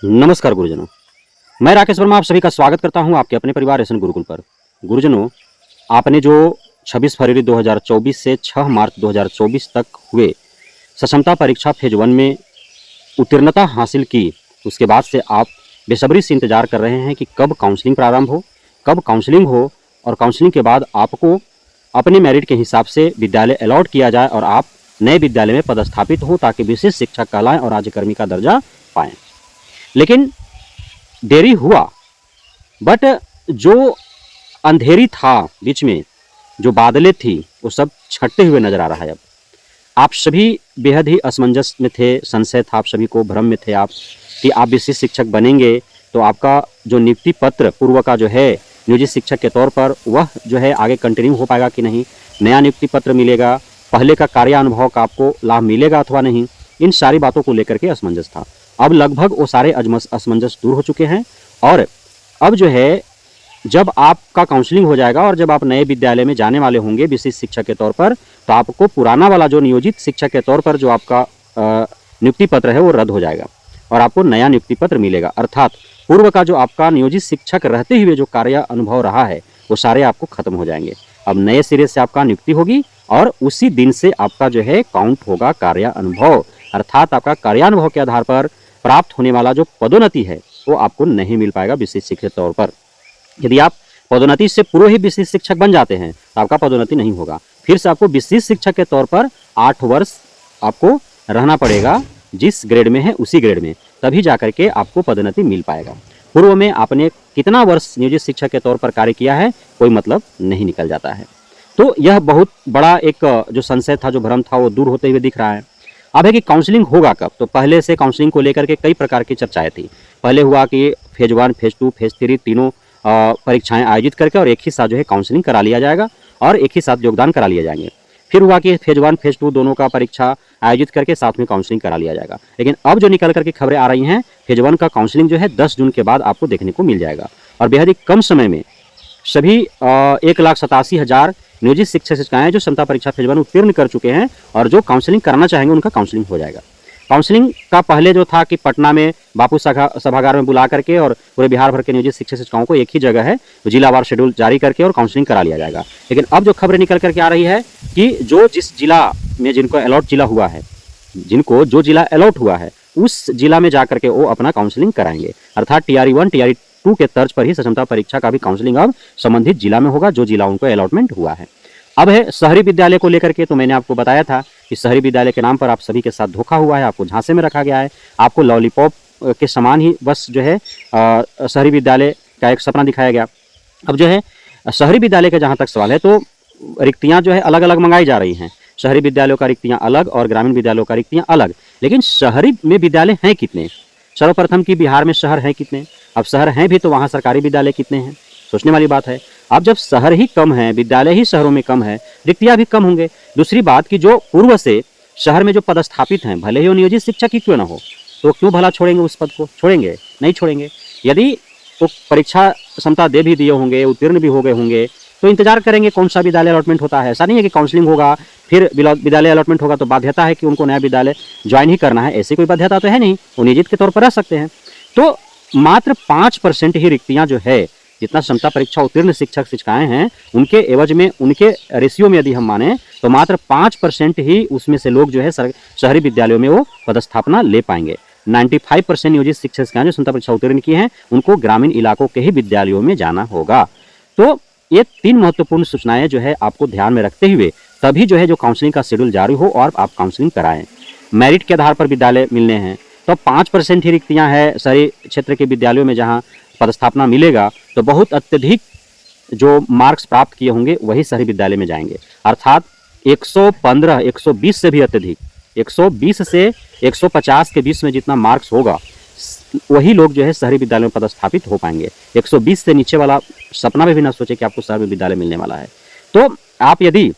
नमस्कार गुरुजनों, मैं राकेश वर्मा आप सभी का स्वागत करता हूं आपके अपने परिवार एसएन गुरुकुल पर। गुरुजनों, आपने जो 26 फरवरी 2024 से 6 मार्च 2024 तक हुए सक्षमता परीक्षा फेज 1 में उत्तीर्णता हासिल की, उसके बाद से आप बेसब्री से इंतजार कर रहे हैं कि कब काउंसलिंग प्रारंभ हो, कब काउंसलिंग हो और काउंसलिंग के बाद आपको अपने मेरिट के हिसाब से विद्यालय अलॉट किया जाए और आप नए विद्यालय में पदस्थापित हो ताकि विशेष शिक्षक कहलाएं और राज्यकर्मी का दर्जा पाएं। लेकिन देरी हुआ, बट जो अंधेरी था बीच में, जो बादलें थी, वो सब छटते हुए नजर आ रहा है। अब आप सभी बेहद ही असमंजस में थे, संशय था आप सभी को, भ्रम में थे आप कि आप विशेष शिक्षक बनेंगे तो आपका जो नियुक्ति पत्र पूर्व का जो है नियोजित शिक्षक के तौर पर वह जो है आगे कंटिन्यू हो पाएगा कि नहीं, नया नियुक्ति पत्र मिलेगा, पहले का कार्यानुभव का आपको लाभ मिलेगा अथवा नहीं, इन सारी बातों को लेकर के असमंजस था। अब लगभग वो सारे असमंजस दूर हो चुके हैं और अब जो है जब आपका काउंसलिंग हो जाएगा और जब आप नए विद्यालय में जाने वाले होंगे विशेष शिक्षक के तौर पर, तो आपको पुराना वाला जो नियोजित शिक्षक के तौर पर जो आपका नियुक्ति पत्र है वो रद्द हो जाएगा और आपको नया नियुक्ति पत्र मिलेगा। अर्थात पूर्व का जो आपका नियोजित शिक्षक रहते हुए जो कार्य अनुभव रहा है वो सारे आपको खत्म हो जाएंगे। अब नए सिरे से आपका नियुक्ति होगी और उसी दिन से आपका जो है काउंट होगा कार्य अनुभव, अर्थात आपका कार्यानुभव के आधार पर प्राप्त होने वाला जो पदोन्नति है वो आपको नहीं मिल पाएगा विशेष शिक्षक के तौर पर। यदि आप पदोन्नति से पूर्व ही विशेष शिक्षक बन जाते हैं तो आपका पदोन्नति नहीं होगा, फिर से आपको विशेष शिक्षक के तौर पर 8 वर्ष आपको रहना पड़ेगा, जिस ग्रेड में है उसी ग्रेड में, तभी जाकर के आपको पदोन्नति मिल पाएगा। पूर्व में आपने कितना वर्ष नियोजित शिक्षक के तौर पर कार्य किया है कोई मतलब नहीं निकल जाता है। तो यह बहुत बड़ा एक जो संशय था, जो भ्रम था, वो दूर होते हुए दिख रहा है। अब है कि काउंसलिंग होगा कब, तो पहले से काउंसलिंग को लेकर के कई प्रकार की चर्चाएं थी। पहले हुआ कि फेज 1, फेज 2, फेज 3 तीनों परीक्षाएं आयोजित करके और एक ही साथ जो है काउंसलिंग करा लिया जाएगा और एक ही साथ योगदान करा लिए जाएंगे। फिर हुआ कि फेज 1, फेज 2 दोनों का परीक्षा आयोजित करके साथ में काउंसलिंग करा लिया जाएगा। लेकिन अब जो निकल करके खबरें आ रही हैं, फेज 1 का काउंसलिंग जो है 10 जून के बाद आपको देखने को मिल जाएगा और बेहद ही कम समय में सभी 1,87,000 नियोजित शिक्षक शिक्षिकाएं जो क्षमता परीक्षा फेज 1 उत्तीर्ण कर चुके हैं और जो काउंसलिंग कराना चाहेंगे उनका काउंसलिंग हो जाएगा। काउंसलिंग का पहले जो था कि पटना में बापू सभागार में बुला करके और पूरे बिहार भर के नियोजित शिक्षक शिक्षिकाओं को एक ही जगह है जिलावार शेड्यूल जारी करके और काउंसलिंग करा लिया जाएगा। लेकिन अब जो खबरें निकल करके आ रही है कि जो जिस जिला में जिनको अलॉट जिला हुआ है, जिनको जो जिला अलॉट हुआ है उस जिला में जाकर के वो अपना काउंसलिंग कराएंगे, अर्थात टीआरई 1 टीआरई 2 के तर्ज पर ही क्षमता परीक्षा का भी काउंसलिंग अब संबंधित जिला में होगा जो जिला उनको अलॉटमेंट हुआ है। अब है शहरी विद्यालय को लेकर के, तो मैंने आपको बताया था कि शहरी विद्यालय के नाम पर आप सभी के साथ धोखा हुआ है, आपको झांसे में रखा गया है, आपको लॉलीपॉप के समान ही बस जो है शहरी विद्यालय का एक सपना दिखाया गया। अब जो है शहरी विद्यालय का जहाँ तक सवाल है तो रिक्तियाँ जो है अलग अलग मंगाई जा रही हैं। शहरी विद्यालयों का रिक्तियाँ अलग और ग्रामीण विद्यालयों का रिक्तियाँ अलग, लेकिन शहरी में विद्यालय हैं कितने? सर्वप्रथम की बिहार में शहर हैं कितने? अब शहर हैं भी तो वहाँ सरकारी विद्यालय कितने हैं? सोचने वाली बात है। अब जब शहर ही कम है, विद्यालय ही शहरों में कम है, रिक्तियाँ भी कम होंगे। दूसरी बात कि जो पूर्व से शहर में जो पदस्थापित हैं, भले ही वो नियोजित शिक्षक ही क्यों ना हो, तो क्यों भला छोड़ेंगे उस पद को? छोड़ेंगे? नहीं छोड़ेंगे। यदि वो परीक्षा क्षमता दे भी दिए होंगे, उत्तीर्ण भी हो गए होंगे, तो इंतजार करेंगे कौन सा विद्यालय अलॉटमेंट होता है। ऐसा नहीं है कि काउंसलिंग होगा फिर विद्यालय अलॉटमेंट होगा तो बाध्यता है कि उनको नया विद्यालय ज्वाइन ही करना है, ऐसी कोई बाध्यता तो है नहीं, वो नियोजित के तौर पर रह सकते हैं। तो मात्र 5% ही रिक्तियाँ जो है, जितना क्षमता परीक्षा उत्तीर्ण शिक्षक शिक्षिकाएं हैं उनके एवज में, उनके रेशियो में यदि हम माने तो मात्र 5% ही उसमें से लोग जो है शहरी विद्यालयों में वो पदस्थापना ले पाएंगे। 95% नियोजित शिक्षक शिक्षिकाएं जो क्षमता परीक्षा उत्तीर्ण की हैं उनको ग्रामीण इलाकों के ही विद्यालयों में जाना होगा। तो ये 3 महत्वपूर्ण सूचनाएं जो है आपको ध्यान में रखते हुए तभी जो है जो काउंसलिंग का शेड्यूल जारी हो और आप काउंसलिंग कराएं। मेरिट के आधार पर विद्यालय मिलने हैं तो 5% ही रिक्तियां हैं शहरी क्षेत्र के विद्यालयों में जहां पदस्थापना मिलेगा, तो बहुत अत्यधिक जो मार्क्स प्राप्त किए होंगे वही शहरी विद्यालय में जाएंगे, अर्थात 115, 120 से भी अत्यधिक, 120 से 150 के बीच में जितना मार्क्स होगा वही लोग जो है शहरी विद्यालयों में पदस्थापित हो पाएंगे। 120 से नीचे वाला सपना में भी ना सोचे कि आपको शहरी विद्यालय मिलने वाला है। तो आप यदि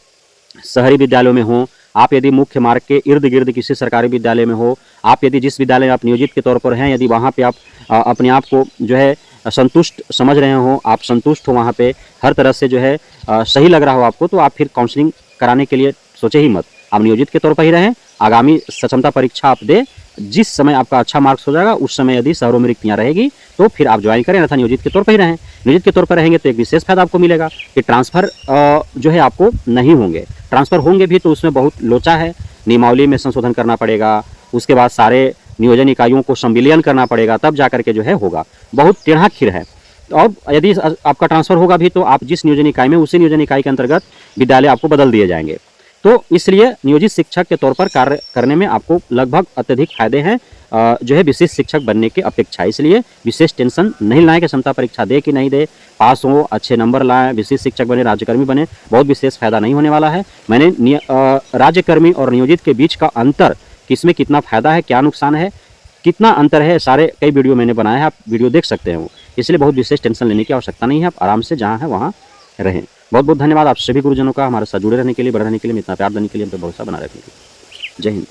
शहरी विद्यालयों में हो, आप यदि मुख्य मार्ग के इर्द गिर्द किसी सरकारी विद्यालय में हो, आप यदि जिस विद्यालय में आप नियोजित के तौर पर हैं, यदि वहाँ पे आप अपने आप को जो है संतुष्ट समझ रहे हो, आप संतुष्ट हो, वहाँ पे हर तरह से जो है सही लग रहा हो आपको, तो आप फिर काउंसलिंग कराने के लिए सोचे ही मत। आप नियोजित के तौर पर ही रहें, आगामी सक्षमता परीक्षा आप दे, जिस समय आपका अच्छा मार्क्स हो जाएगा उस समय यदि शहरों में रिक्तियाँ रहेगी तो फिर आप ज्वाइन करें, अन्यथा नियोजित के तौर पर ही रहें। नियोजित के तौर पर रहेंगे तो एक विशेष फायदा आपको मिलेगा कि ट्रांसफ़र जो है आपको नहीं होंगे। ट्रांसफ़र होंगे भी तो उसमें बहुत लोचा है, नियमावली में संशोधन करना पड़ेगा, उसके बाद सारे नियोजन इकाइयों को संविलियन करना पड़ेगा, तब जा करके जो है होगा। बहुत टेढ़ा खीर है। और यदि आपका ट्रांसफ़र होगा भी तो आप जिस नियोजन इकाई में, उसी नियोजन इकाई के अंतर्गत विद्यालय आपको बदल दिए जाएंगे। तो इसलिए नियोजित शिक्षक के तौर पर कार्य करने में आपको लगभग अत्यधिक फायदे हैं जो है विशेष शिक्षक बनने की अपेक्षा। इसलिए विशेष टेंशन नहीं लाएं कि क्षमता परीक्षा दे कि नहीं दे, पास हो, अच्छे नंबर लाएं, विशेष शिक्षक बने, राज्यकर्मी बने, बहुत विशेष फायदा नहीं होने वाला है। मैंने राज्यकर्मी और नियोजित के बीच का अंतर, किसमें कितना फायदा है, क्या नुकसान है, कितना अंतर है, सारे कई वीडियो मैंने बनाए हैं, आप वीडियो देख सकते हैं वो। इसलिए बहुत विशेष टेंशन लेने की आवश्यकता नहीं है, आप आराम से जहाँ है वहाँ रहें। बहुत बहुत धन्यवाद आप सभी गुरुजनों का हमारे साथ जुड़े रहने के लिए, बढ़ रहने के लिए, इतना प्यार देने के लिए, हम पे भरोसा बना रखने के लिए। जय हिंद।